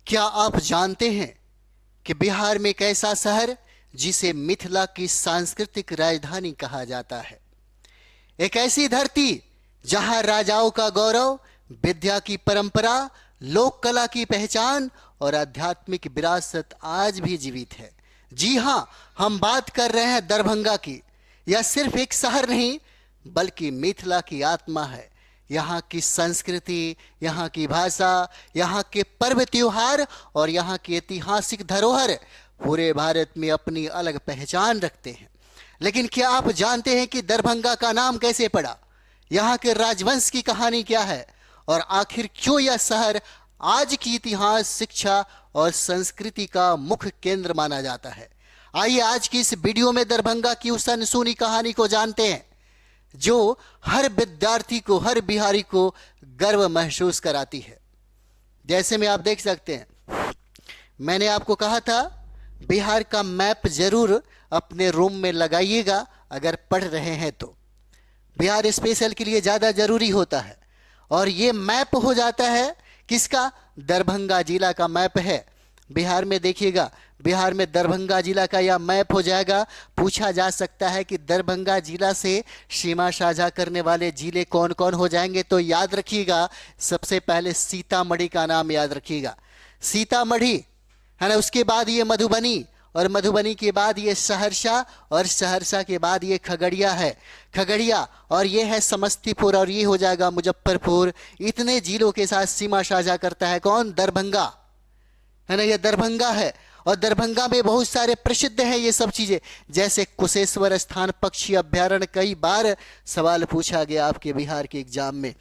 क्या आप जानते हैं कि बिहार में एक ऐसा शहर जिसे मिथिला की सांस्कृतिक राजधानी कहा जाता है। एक ऐसी धरती जहां राजाओं का गौरव, विद्या की परंपरा, लोक कला की पहचान और आध्यात्मिक विरासत आज भी जीवित है। जी हां, हम बात कर रहे हैं दरभंगा की। यह सिर्फ एक शहर नहीं बल्कि मिथिला की आत्मा है। यहाँ की संस्कृति, यहाँ की भाषा, यहाँ के पर्व त्योहार और यहाँ की ऐतिहासिक धरोहर पूरे भारत में अपनी अलग पहचान रखते हैं। लेकिन क्या आप जानते हैं कि दरभंगा का नाम कैसे पड़ा? यहाँ के राजवंश की कहानी क्या है और आखिर क्यों यह शहर आज की इतिहास, शिक्षा और संस्कृति का मुख्य केंद्र माना जाता है? आइए आज की इस वीडियो में दरभंगा की उस अनसुनी कहानी को जानते हैं जो हर विद्यार्थी को, हर बिहारी को गर्व महसूस कराती है। जैसे में आप देख सकते हैं, मैंने आपको कहा था बिहार का मैप जरूर अपने रूम में लगाइएगा अगर पढ़ रहे हैं तो। बिहार स्पेशल के लिए ज़्यादा जरूरी होता है और ये मैप हो जाता है किसका? दरभंगा जिला का मैप है। बिहार में देखिएगा, बिहार में दरभंगा जिला का यह मैप हो जाएगा। पूछा जा सकता है कि दरभंगा जिला से सीमा साझा करने वाले जिले कौन कौन हो जाएंगे, तो याद रखिएगा सबसे पहले सीतामढ़ी का नाम याद रखिएगा। सीतामढ़ी है ना, उसके बाद ये मधुबनी और मधुबनी के बाद ये सहरसा और सहरसा के बाद ये खगड़िया है, खगड़िया और ये है समस्तीपुर और ये हो जाएगा मुजफ्फरपुर। इतने जिलों के साथ सीमा साझा करता है कौन? दरभंगा है ना, ये दरभंगा है। और दरभंगा में बहुत सारे प्रसिद्ध हैं ये सब चीजें, जैसे कुशेश्वर स्थान पक्षी अभ्यारण्य। कई बार सवाल पूछा गया आपके बिहार के एग्जाम में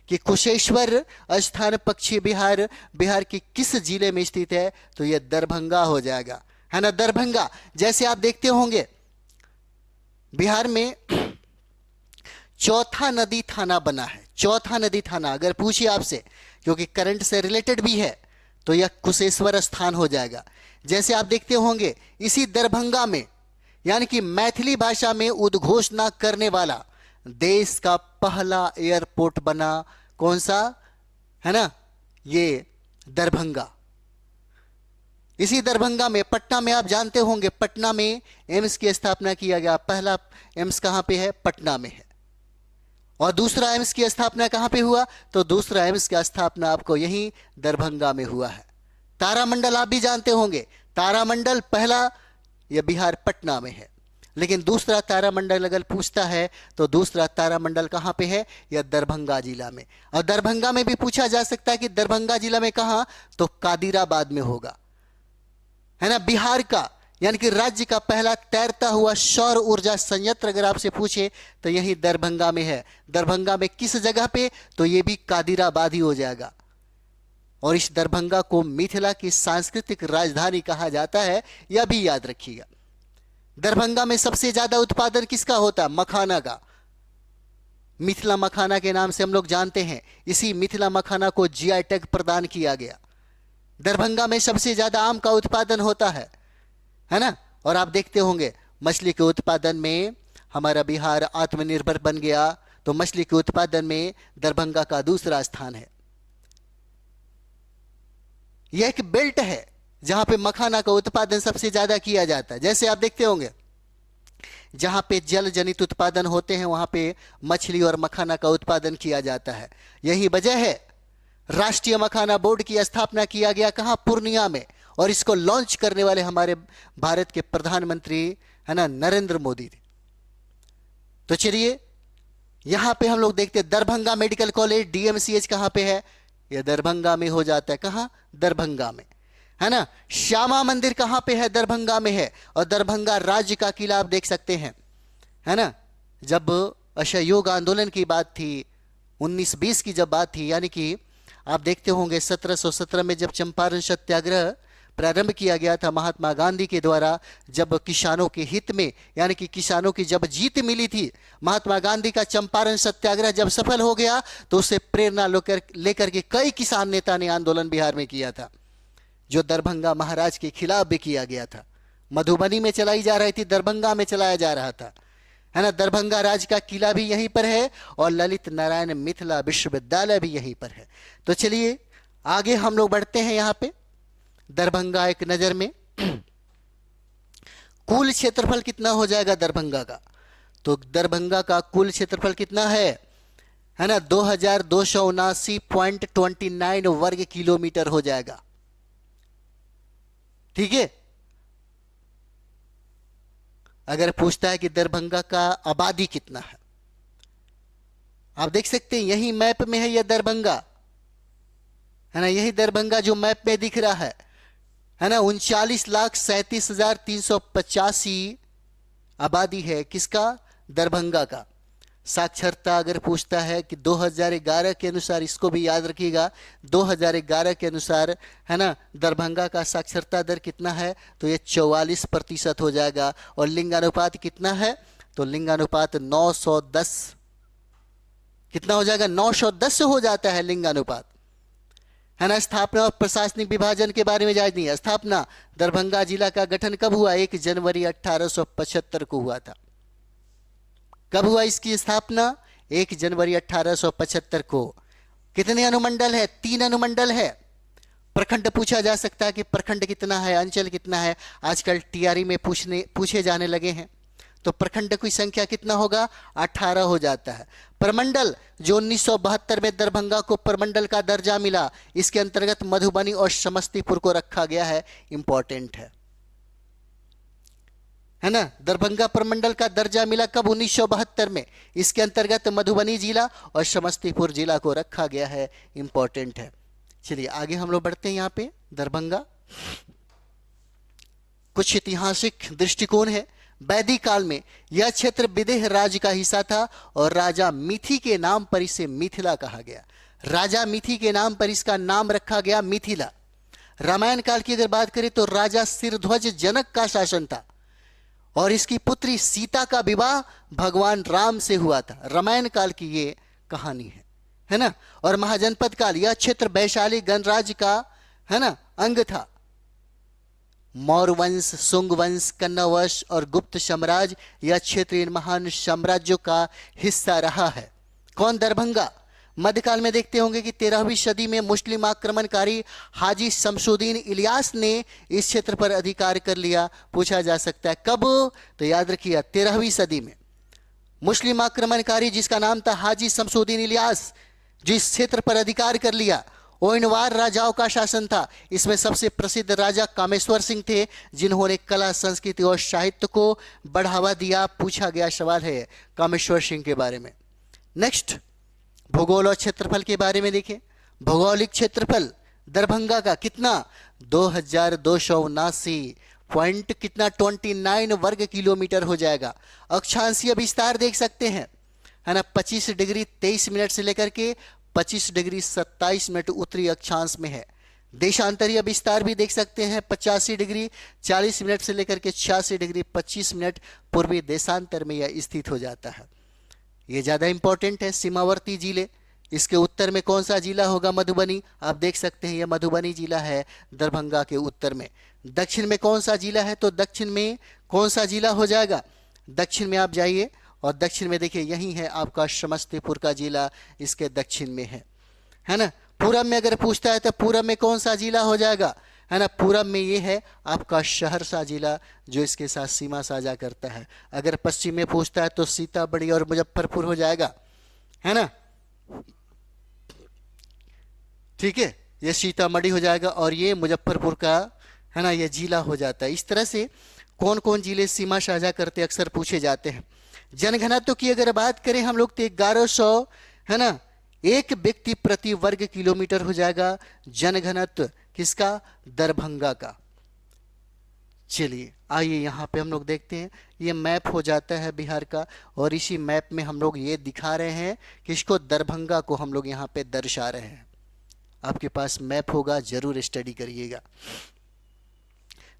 कि कुशेश्वर स्थान पक्षी बिहार के किस जिले में स्थित है, तो यह दरभंगा हो जाएगा, है ना, दरभंगा। जैसे आप देखते होंगे बिहार में चौथा नदी थाना बना है। चौथा नदी थाना अगर पूछिए आपसे, क्योंकि करंट से रिलेटेड भी है, तो यह कुशेश्वर स्थान हो जाएगा। जैसे आप देखते होंगे इसी दरभंगा में, यानी कि मैथिली भाषा में उद्घोषणा करने वाला देश का पहला एयरपोर्ट बना। कौन सा? है ना, ये दरभंगा। इसी दरभंगा में, पटना में आप जानते होंगे, पटना में एम्स की स्थापना किया गया। पहला एम्स कहां पे है? पटना में है। और दूसरा एम्स की स्थापना कहां पे हुआ? तो दूसरा एम्स की स्थापना आपको यहीं दरभंगा में हुआ है। तारामंडल आप भी जानते होंगे, तारामंडल पहला यह बिहार पटना में है, लेकिन दूसरा तारामंडल अगर पूछता है तो दूसरा तारामंडल कहां पे है? यह दरभंगा जिला में। और दरभंगा में भी पूछा जा सकता है कि दरभंगा जिला में कहां, तो कादिराबाद में होगा, है ना। बिहार का यानी कि राज्य का पहला तैरता हुआ सौर ऊर्जा संयंत्र अगर आपसे पूछे तो यही दरभंगा में है। दरभंगा में किस जगह पे? तो ये भी कादिराबाद ही हो जाएगा। और इस दरभंगा को मिथिला की सांस्कृतिक राजधानी कहा जाता है, यह भी याद रखिएगा। दरभंगा में सबसे ज्यादा उत्पादन किसका होता है? मखाना का। मिथिला मखाना के नाम से हम लोग जानते हैं। इसी मिथिला मखाना को जीआई टैग प्रदान किया गया। दरभंगा में सबसे ज्यादा आम का उत्पादन होता है ना। और आप देखते होंगे मछली के उत्पादन में हमारा बिहार आत्मनिर्भर बन गया, तो मछली के उत्पादन में दरभंगा का दूसरा स्थान है। यह एक बेल्ट है जहां पे मखाना का उत्पादन सबसे ज्यादा किया जाता है। जैसे आप देखते होंगे जहां पे जल जनित उत्पादन होते हैं वहां पे मछली और मखाना का उत्पादन किया जाता है। यही वजह है राष्ट्रीय मखाना बोर्ड की स्थापना किया गया कहां? पूर्णिया में। और इसको लॉन्च करने वाले हमारे भारत के प्रधानमंत्री है ना, नरेंद्र मोदी थे। तो चलिए यहां पे हम लोग देखते हैं दरभंगा मेडिकल कॉलेज डीएमसीएच कहां पे है? यह दरभंगा में हो जाता है। कहां? दरभंगा में, है ना। श्यामा मंदिर कहां पे है? दरभंगा में है। और दरभंगा राज्य का किला आप देख सकते हैं, है ना। जब असहयोग आंदोलन की बात थी, 1920 की जब बात थी, यानी कि आप देखते होंगे 1717 में जब चंपारण सत्याग्रह प्रारंभ किया गया था महात्मा गांधी के द्वारा, जब किसानों के हित में, यानी कि किसानों की जब जीत मिली थी, महात्मा गांधी का चंपारण सत्याग्रह जब सफल हो गया तो उससे प्रेरणा लेकर के कई किसान नेता ने आंदोलन बिहार में किया था, जो दरभंगा महाराज के खिलाफ भी किया गया था। मधुबनी में चलाई जा रही थी, दरभंगा में चलाया जा रहा था, है ना। दरभंगा राज का किला भी यहीं पर है और ललित नारायण मिथिला विश्वविद्यालय भी यहीं पर है। तो चलिए आगे हम लोग बढ़ते हैं। यहाँ पे दरभंगा एक नजर में। कुल क्षेत्रफल कितना हो जाएगा दरभंगा का? तो दरभंगा का कुल क्षेत्रफल कितना है ना, 2279.29 वर्ग किलोमीटर हो जाएगा। ठीक है। अगर पूछता है कि दरभंगा का आबादी कितना है, आप देख सकते हैं यही मैप में है यह दरभंगा, है ना, यही दरभंगा जो मैप में दिख रहा है ना। 39,37,385 आबादी है किसका? दरभंगा का। साक्षरता अगर पूछता है कि 2011 के अनुसार, इसको भी याद रखिएगा, 2011 के अनुसार है ना दरभंगा का साक्षरता दर कितना है? तो ये 44% हो जाएगा। और लिंगानुपात कितना है? तो लिंगानुपात 910, कितना हो जाएगा? 910 हो जाता है लिंगानुपात, है ना। स्थापना और प्रशासनिक विभाजन के बारे में जायज नहीं है। स्थापना, दरभंगा जिला का गठन कब हुआ? 1 जनवरी 1875 को हुआ था। कब हुआ इसकी स्थापना? 1 जनवरी 1875 को। कितने अनुमंडल है? 3 अनुमंडल है। प्रखंड पूछा जा सकता है कि प्रखंड कितना है, अंचल कितना है, आजकल टीआरई में पूछे जाने लगे हैं। तो प्रखंड की संख्या कितना होगा? 18 हो जाता है। प्रमंडल, जो 1972 में दरभंगा को प्रमंडल का दर्जा मिला, इसके अंतर्गत मधुबनी और समस्तीपुर को रखा गया है। इंपॉर्टेंट है ना। दरभंगा प्रमंडल का दर्जा मिला कब? 1972 में। इसके अंतर्गत मधुबनी जिला और समस्तीपुर जिला को रखा गया है। इंपॉर्टेंट है। चलिए आगे हम लोग बढ़ते हैं। यहाँ पे दरभंगा, कुछ ऐतिहासिक दृष्टिकोण है। वैदिक काल में यह क्षेत्र विदेह राज्य का हिस्सा था और राजा मिथि के नाम पर इसे मिथिला कहा गया। राजा मिथि के नाम पर इसका नाम रखा गया मिथिला। रामायण काल की अगर बात करें तो राजा सिरध्वज जनक का शासन था और इसकी पुत्री सीता का विवाह भगवान राम से हुआ था। रामायण काल की ये कहानी है ना। और महाजनपद काल, यह क्षेत्र वैशाली गणराज्य का है ना अंग था। मौर्य वंश, सुंग वंश, कन्नौ वंश और गुप्त साम्राज्य, यह क्षेत्र इन महान साम्राज्यों का हिस्सा रहा है। कौन? दरभंगा। मध्यकाल में देखते होंगे कि 13वीं सदी में मुस्लिम आक्रमणकारी हाजी शमसुद्दीन इलियास ने इस क्षेत्र पर अधिकार कर लिया। पूछा जा सकता है कब? तो याद रखिए 13वीं सदी में मुस्लिम आक्रमणकारी जिसका नाम था हाजी शमसुद्दीन इलियास, जिस क्षेत्र पर अधिकार कर लिया, ओइनवार राजाओं का शासन था। इसमें सबसे प्रसिद्ध राजा कामेश्वर सिंह थे, जिन्होंने कला, संस्कृति और साहित्य को बढ़ावा दिया। पूछा गया सवाल है कामेश्वर सिंह के बारे में। नेक्स्ट, भूगोल और क्षेत्रफल के बारे में देखें। भौगोलिक क्षेत्रफल दरभंगा का कितना? 2279 पॉइंट कितना 29 वर्ग किलोमीटर हो जाएगा। अक्षांशीय विस्तार देख सकते हैं, है ना, 25 डिग्री 23 मिनट से लेकर के 25 डिग्री 27 मिनट उत्तरी अक्षांश में है। देशांतरीय विस्तार भी देख सकते हैं, 85 डिग्री 40 मिनट से लेकर के 86 डिग्री 25 मिनट पूर्वी देशांतर में यह स्थित हो जाता है। ये ज़्यादा इंपॉर्टेंट है। सीमावर्ती जिले, इसके उत्तर में कौन सा जिला होगा? मधुबनी। आप देख सकते हैं यह मधुबनी जिला है दरभंगा के उत्तर में। दक्षिण में कौन सा जिला है? तो दक्षिण में कौन सा जिला हो जाएगा? दक्षिण में आप जाइए और दक्षिण में देखिए यही है आपका समस्तीपुर का जिला, इसके दक्षिण में है ना। पूरब में अगर पूछता है तो पूरब में कौन सा जिला हो जाएगा? है ना, पूरब में ये है आपका सहरसा जिला जो इसके साथ सीमा साझा करता है। अगर पश्चिम में पूछता है तो सीतामढ़ी और मुजफ्फरपुर हो जाएगा, है ना। ठीक है, ये सीतामढ़ी हो जाएगा और ये मुजफ्फरपुर का है ना ये जिला हो जाता है। इस तरह से कौन कौन जिले सीमा साझा करते अक्सर पूछे जाते हैं। जनघनत्व की अगर बात करें हम लोग तो 1100 है ना एक व्यक्ति प्रति वर्ग किलोमीटर हो जाएगा जनघनत्व किसका? दरभंगा का। चलिए आइए यहाँ पे हम लोग देखते हैं, ये मैप हो जाता है बिहार का और इसी मैप में हम लोग ये दिखा रहे हैं कि इसको दरभंगा को हम लोग यहाँ पे दर्शा रहे हैं। आपके पास मैप होगा, जरूर स्टडी करिएगा।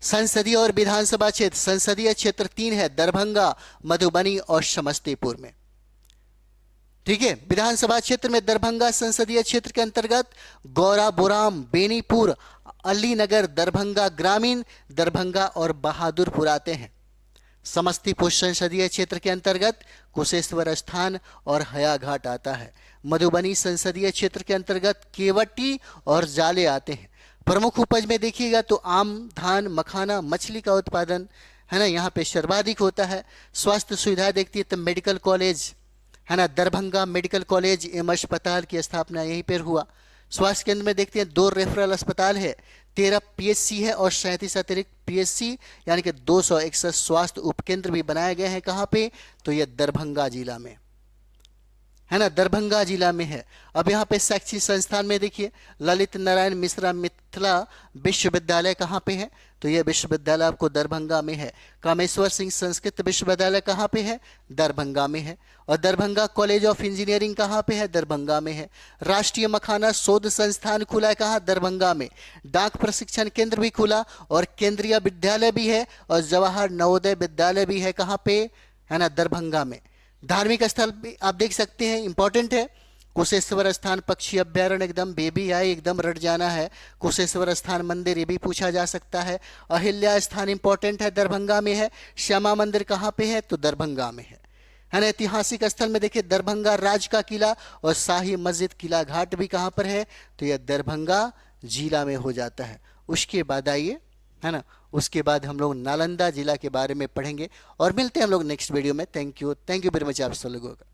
संसदीय और विधानसभा क्षेत्र, संसदीय क्षेत्र 3 है, दरभंगा, मधुबनी और समस्तीपुर में। ठीक है, विधानसभा क्षेत्र में दरभंगा संसदीय क्षेत्र के अंतर्गत गौरा बोराम, बेनीपुर, अलीनगर, दरभंगा ग्रामीण, दरभंगा और बहादुरपुर आते हैं। समस्तीपुर संसदीय क्षेत्र के अंतर्गत कुशेश्वर स्थान और हया घाट आता है। मधुबनी संसदीय क्षेत्र के अंतर्गत केवटी और जाले आते हैं। प्रमुख उपज में देखिएगा तो आम, धान, मखाना, मछली का उत्पादन है ना यहाँ पे सर्वाधिक होता है। स्वास्थ्य सुविधा देखती है तो मेडिकल कॉलेज है ना, दरभंगा मेडिकल कॉलेज एवं अस्पताल की स्थापना यहीं पर हुआ। स्वास्थ्य केंद्र में देखते हैं 2 रेफरल अस्पताल है, 13 पीएचसी है और 37 अतिरिक्त पीएचसी यानी कि 261 स्वास्थ्य उपकेंद्र भी बनाए गए हैं। कहाँ पे? तो ये दरभंगा जिला में है ना, दरभंगा जिला में है। अब यहाँ पे शैक्षिक संस्थान में देखिए ललित नारायण मिश्रा मिथिला विश्वविद्यालय कहाँ पे है? तो यह विश्वविद्यालय आपको दरभंगा में है। कामेश्वर सिंह संस्कृत विश्वविद्यालय कहाँ पे है? दरभंगा में है। और दरभंगा कॉलेज ऑफ इंजीनियरिंग कहाँ पे है? दरभंगा में है। राष्ट्रीय मखाना शोध संस्थान खुला है कहाँ? दरभंगा में। डाक प्रशिक्षण केंद्र भी खुला और केंद्रीय विद्यालय भी है और जवाहर नवोदय विद्यालय भी है। कहाँ पे? है ना, दरभंगा में। धार्मिक स्थल भी आप देख सकते हैं, इंपॉर्टेंट है। कुशेश्वर स्थान पक्षी अभ्यारण्य, एकदम बेबी आए एकदम रट जाना है। कुशेश्वर स्थान मंदिर ये भी पूछा जा सकता है। अहिल्या स्थान इंपॉर्टेंट है, दरभंगा में है। श्यामा मंदिर कहाँ पे है? तो दरभंगा में है ना। ऐतिहासिक स्थल में देखिए दरभंगा राज का किला और शाही मस्जिद किला घाट भी कहाँ पर है? तो यह दरभंगा जिला में हो जाता है। उसके बाद आइए है ना, उसके बाद हम लोग नालंदा जिला के बारे में पढ़ेंगे और मिलते हैं हम लोग नेक्स्ट वीडियो में। थैंक यू वेरी मच आप सब लोगों का।